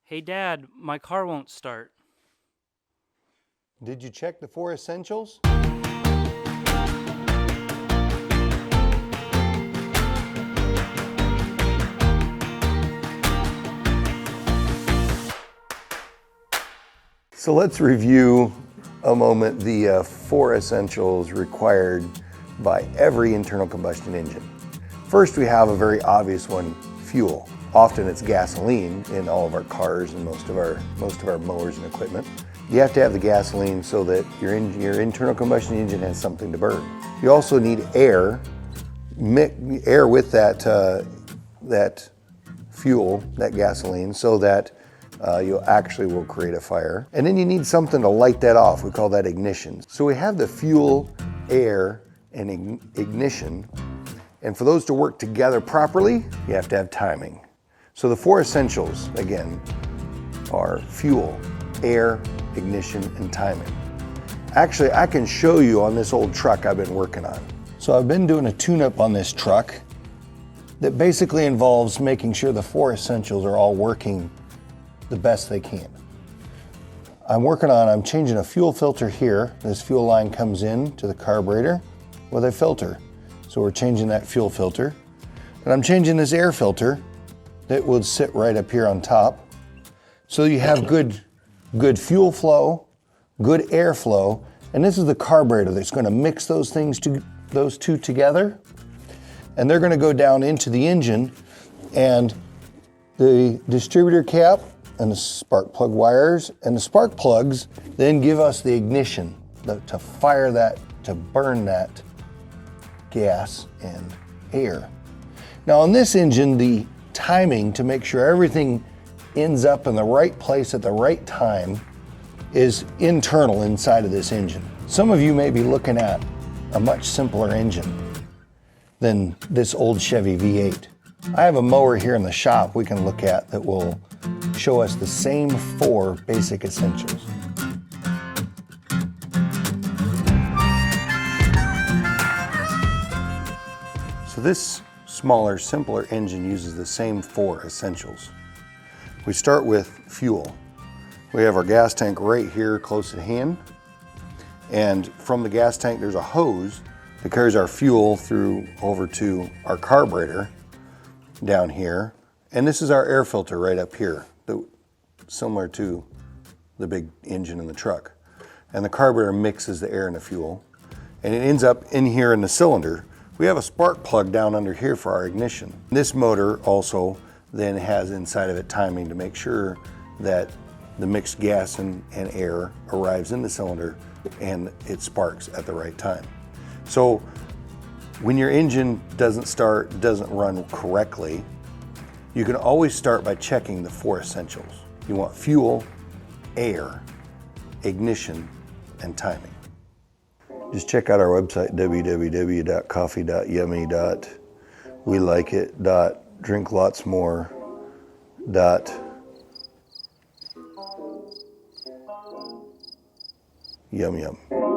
Hey Dad, my car won't start. Did you check the 4 essentials? So let's review a moment the 4 essentials required by every internal combustion engine. First, we have a very obvious one, fuel. Often it's gasoline in all of our cars and most of our mowers and equipment. You have to have the gasoline so that your internal combustion engine has something to burn. You also need air with that fuel, that gasoline, so that you actually will create a fire. And then you need something to light that off. We call that ignition. So we have the fuel, air, and ignition. And for those to work together properly, you have to have timing. So the 4 essentials, again, are fuel, air, ignition, and timing. Actually, I can show you on this old truck I've been working on. So I've been doing a tune-up on this truck that basically involves making sure the 4 essentials are all working the best they can. I'm changing a fuel filter here. This fuel line comes in to the carburetor with a filter. So we're changing that fuel filter. And I'm changing this air filter that would sit right up here on top. So you have good fuel flow, good air flow, and this is the carburetor that's going to mix those two together. And they're going to go down into the engine, and the distributor cap and the spark plug wires and the spark plugs then give us the ignition to fire that, to burn that gas and air. Now on this engine, the timing to make sure everything ends up in the right place at the right time is internal inside of this engine. Some of you may be looking at a much simpler engine than this old Chevy V8. I have a mower here in the shop we can look at that will show us the same 4 basic essentials. So this smaller, simpler engine uses the same 4 essentials. We start with fuel. We have our gas tank right here close at hand, and from the gas tank there's a hose that carries our fuel over to our carburetor down here, and this is our air filter right up here, similar to the big engine in the truck. And the carburetor mixes the air and the fuel, and it ends up in here in the cylinder. We have a spark plug down under here for our ignition. This motor also then has inside of it timing to make sure that the mixed gas and air arrives in the cylinder and it sparks at the right time. So when your engine doesn't run correctly, you can always start by checking the 4 essentials. You want fuel, air, ignition, and timing. Just check out our website, www.coffee.yummy.drinklotsmore.yum.